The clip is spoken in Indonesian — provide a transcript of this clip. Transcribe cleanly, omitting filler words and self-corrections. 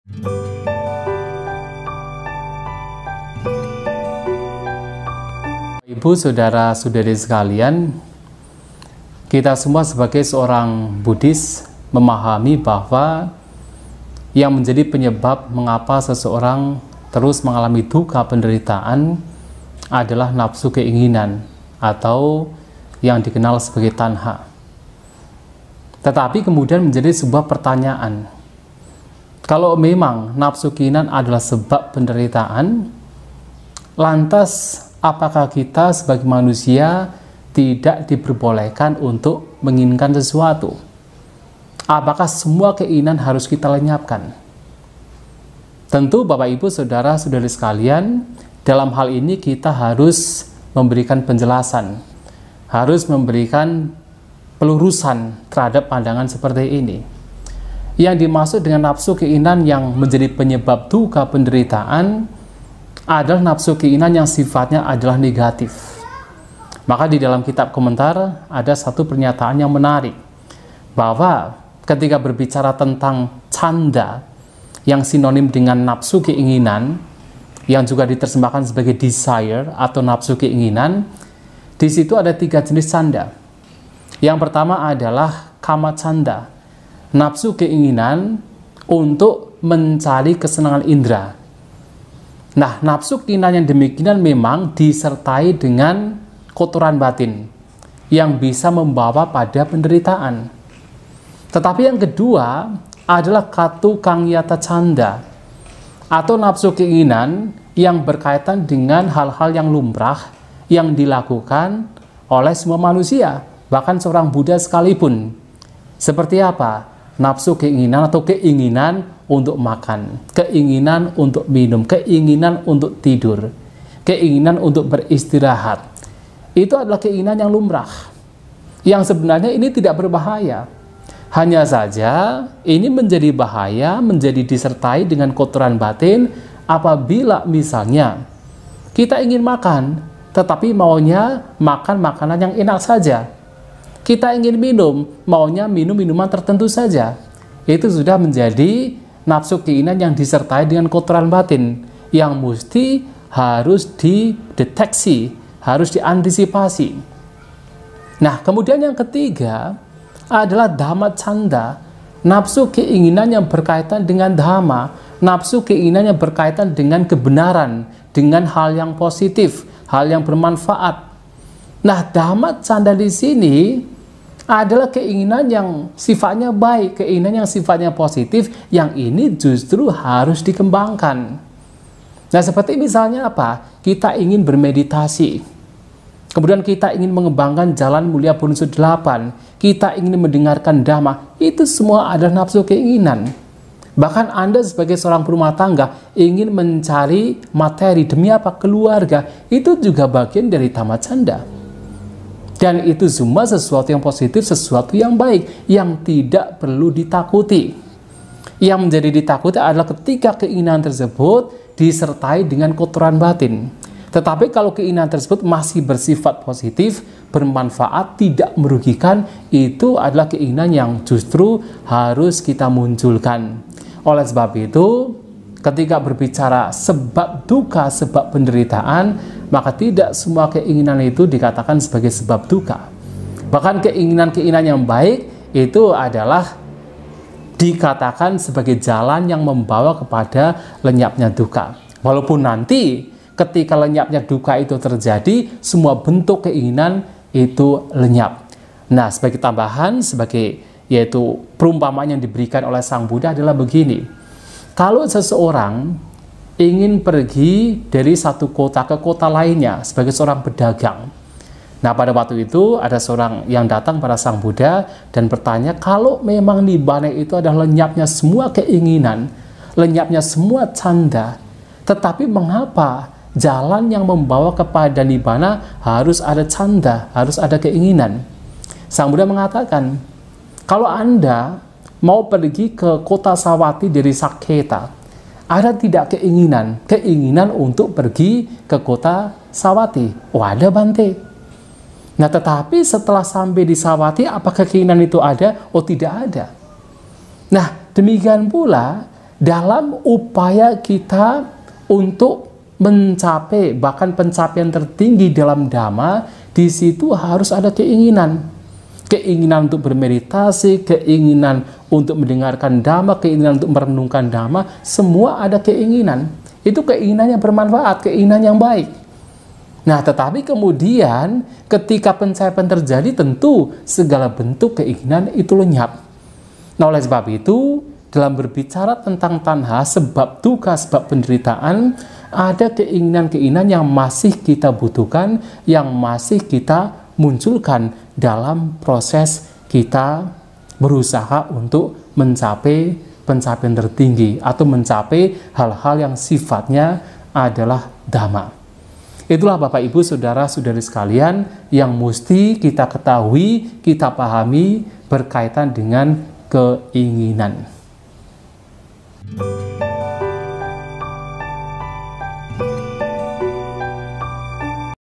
Ibu, saudara-saudari sekalian, kita semua sebagai seorang Buddhis memahami bahwa yang menjadi penyebab mengapa seseorang terus mengalami duka penderitaan adalah nafsu keinginan atau yang dikenal sebagai tanha. Tetapi kemudian menjadi sebuah pertanyaan, kalau memang nafsu keinginan adalah sebab penderitaan, lantas apakah kita sebagai manusia tidak diperbolehkan untuk menginginkan sesuatu? Apakah semua keinginan harus kita lenyapkan? Tentu Bapak Ibu saudara-saudari sekalian, dalam hal ini kita harus memberikan penjelasan, harus memberikan pelurusan terhadap pandangan seperti ini. Yang dimaksud dengan nafsu keinginan yang menjadi penyebab duka penderitaan adalah nafsu keinginan yang sifatnya adalah negatif. Maka di dalam kitab komentar ada satu pernyataan yang menarik, bahwa ketika berbicara tentang canda yang sinonim dengan nafsu keinginan, yang juga diterjemahkan sebagai desire atau nafsu keinginan, di situ ada 3 jenis canda. Yang pertama adalah kama canda, nafsu keinginan untuk mencari kesenangan indera. Nah, nafsu keinginan yang demikian memang disertai dengan kotoran batin yang bisa membawa pada penderitaan. Tetapi yang kedua adalah katu kangyata canda atau nafsu keinginan yang berkaitan dengan hal-hal yang lumrah yang dilakukan oleh semua manusia, bahkan seorang Buddha sekalipun. Seperti apa? Nafsu keinginan atau keinginan untuk makan, keinginan untuk minum, keinginan untuk tidur, keinginan untuk beristirahat. Itu adalah keinginan yang lumrah, yang sebenarnya ini tidak berbahaya. Hanya saja ini menjadi bahaya, menjadi disertai dengan kotoran batin apabila misalnya kita ingin makan, tetapi maunya makan makanan yang enak saja. Kita ingin minum, maunya minum minuman tertentu saja. Itu sudah menjadi nafsu keinginan yang disertai dengan kotoran batin, yang mesti harus dideteksi, harus diantisipasi. Nah, kemudian yang ketiga adalah dhamma canda, nafsu keinginan yang berkaitan dengan dhamma, nafsu keinginan yang berkaitan dengan kebenaran, dengan hal yang positif, hal yang bermanfaat. Nah, dhamma canda di sini adalah keinginan yang sifatnya baik, keinginan yang sifatnya positif, yang ini justru harus dikembangkan. Nah, seperti misalnya apa? Kita ingin bermeditasi, kemudian kita ingin mengembangkan jalan mulia Bunsut 8, kita ingin mendengarkan dhamma, itu semua adalah nafsu keinginan. Bahkan Anda sebagai seorang berumah tangga ingin mencari materi demi apa? Keluarga, itu juga bagian dari dhamma canda. Dan itu semua sesuatu yang positif, sesuatu yang baik, yang tidak perlu ditakuti. Yang menjadi ditakuti adalah ketika keinginan tersebut disertai dengan kotoran batin. Tetapi kalau keinginan tersebut masih bersifat positif, bermanfaat, tidak merugikan, itu adalah keinginan yang justru harus kita munculkan. Oleh sebab itu, ketika berbicara sebab duka, sebab penderitaan, maka tidak semua keinginan itu dikatakan sebagai sebab duka. Bahkan keinginan-keinginan yang baik itu adalah dikatakan sebagai jalan yang membawa kepada lenyapnya duka. Walaupun nanti ketika lenyapnya duka itu terjadi, semua bentuk keinginan itu lenyap. Nah, sebagai tambahan, yaitu perumpamaan yang diberikan oleh Sang Buddha adalah begini. Kalau seseorang ingin pergi dari satu kota ke kota lainnya sebagai seorang pedagang. Nah, pada waktu itu ada seorang yang datang pada Sang Buddha dan bertanya, kalau memang nibbana itu adalah lenyapnya semua keinginan, lenyapnya semua canda, tetapi mengapa jalan yang membawa kepada nibbana harus ada canda, harus ada keinginan? Sang Buddha mengatakan, kalau Anda mau pergi ke kota Sawati dari Saketa, ada tidak keinginan untuk pergi ke kota Sawati? Oh, ada, Bante. Nah, tetapi setelah sampai di Sawati, apakah keinginan itu ada? Oh, tidak ada. Nah, demikian pula dalam upaya kita untuk mencapai bahkan pencapaian tertinggi dalam dhamma, di situ harus ada keinginan. Keinginan untuk bermeditasi, keinginan untuk mendengarkan dhamma, keinginan untuk merenungkan dhamma, semua ada keinginan. Itu keinginan yang bermanfaat, keinginan yang baik. Nah, tetapi kemudian ketika pencapaian terjadi, tentu segala bentuk keinginan itu lenyap. Nah, oleh sebab itu, dalam berbicara tentang tanha, sebab duka, sebab penderitaan, ada keinginan-keinginan yang masih kita butuhkan, yang masih kita munculkan dalam proses kita berusaha untuk mencapai pencapaian tertinggi atau mencapai hal-hal yang sifatnya adalah dhamma. Itulah Bapak Ibu Saudara-saudari sekalian yang mesti kita ketahui, kita pahami berkaitan dengan keinginan.